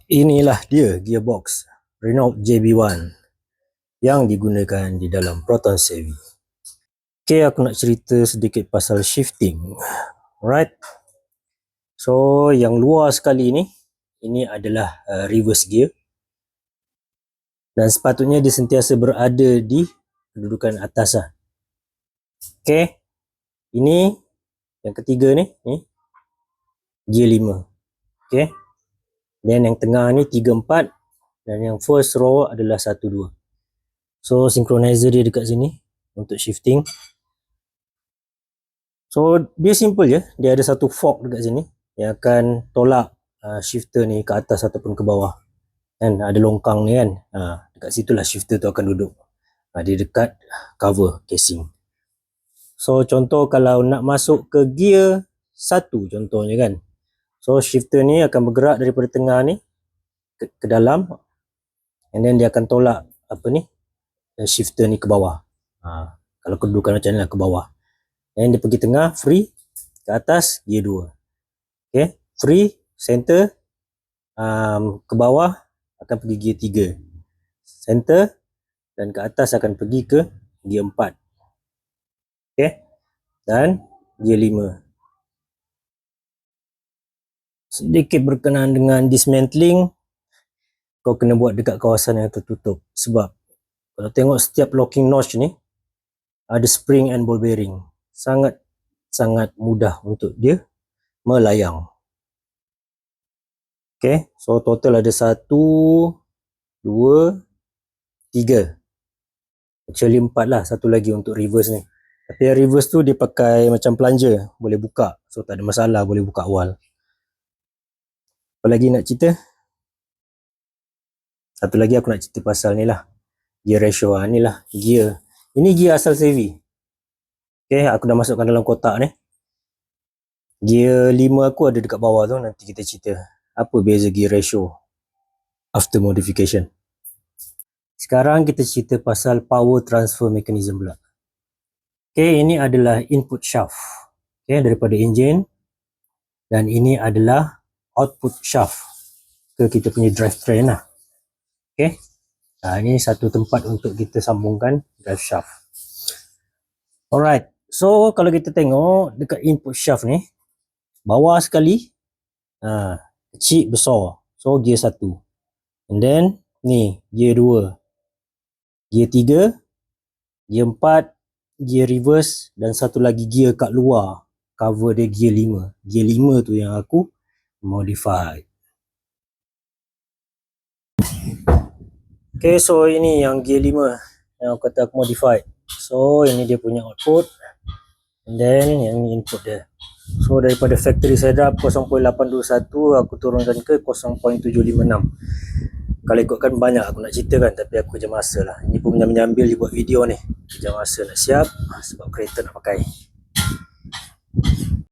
Inilah dia gearbox Renault JB1 yang digunakan di dalam Proton Savvy. Okay, aku nak cerita sedikit pasal shifting. Alright. So, yang luar sekali ni, ini adalah reverse gear. Dan sepatutnya dia sentiasa berada di kedudukan atas lah. Okay. Ini, yang ketiga ni gear 5. Okay. Dan yang tengah ni 3, 4. Dan yang first row adalah 1, 2. So, synchronizer dia dekat sini untuk shifting. So, dia simple je. Dia ada satu fork dekat sini yang akan tolak shifter ni ke atas ataupun ke bawah. Kan, ada longkang ni kan. Dekat situlah shifter tu akan duduk. Dia dekat cover casing. So, contoh kalau nak masuk ke gear 1 contohnya kan. So, shifter ni akan bergerak daripada tengah ni ke dalam. And then dia akan tolak shifter ni ke bawah. Kalau kedudukan macam ni lah, ke bawah. Dan dia pergi tengah, free, ke atas, gear 2. Okay, free, center, ke bawah akan pergi gear 3. Center, dan ke atas akan pergi ke gear 4. Okay, dan gear 5. Sedikit berkenaan dengan dismantling, kau kena buat dekat kawasan yang tertutup. Sebab, kalau tengok setiap locking notch ni, ada spring and ball bearing. Sangat mudah untuk dia melayang. Okay, so total ada 1, 2, 3. Actually 4 lah, satu lagi untuk reverse ni. Tapi yang reverse tu dia pakai macam plunger, boleh buka. So tak ada masalah, boleh buka awal. Apa lagi nak cerita? Satu lagi aku nak cerita pasal ni lah, gear ratio. Ni lah gear. Ini gear asal Savvy. Okay, aku dah masukkan dalam kotak ni. Gear 5 aku ada dekat bawah tu, nanti kita cerita apa beza gear ratio after modification. Sekarang kita cerita pasal power transfer mechanism pula. Okay, ini adalah input shaft. Okay, daripada enjin. Dan ini adalah output shaft ke kita punya drivetrain lah. Okay, ini satu tempat untuk kita sambungkan drive shaft. Alright, so kalau kita tengok dekat input shaft ni, bawah sekali, kecil besar. So gear 1. And then ni gear 2, gear 3, gear 4, gear reverse, dan satu lagi gear kat luar, cover dia gear 5. Gear 5 tu yang aku modify. Okay, so ini yang gear 5 yang aku kata aku modify. So ini dia punya output, and then yang ni input dia. So daripada factory setup 0.821 aku turunkan ke 0.756. Kalau ikutkan banyak aku nak ceritakan, tapi aku kerja masa lah. Ini pun menyambil dibuat video ni, kerja masa nak siap sebab kereta nak pakai.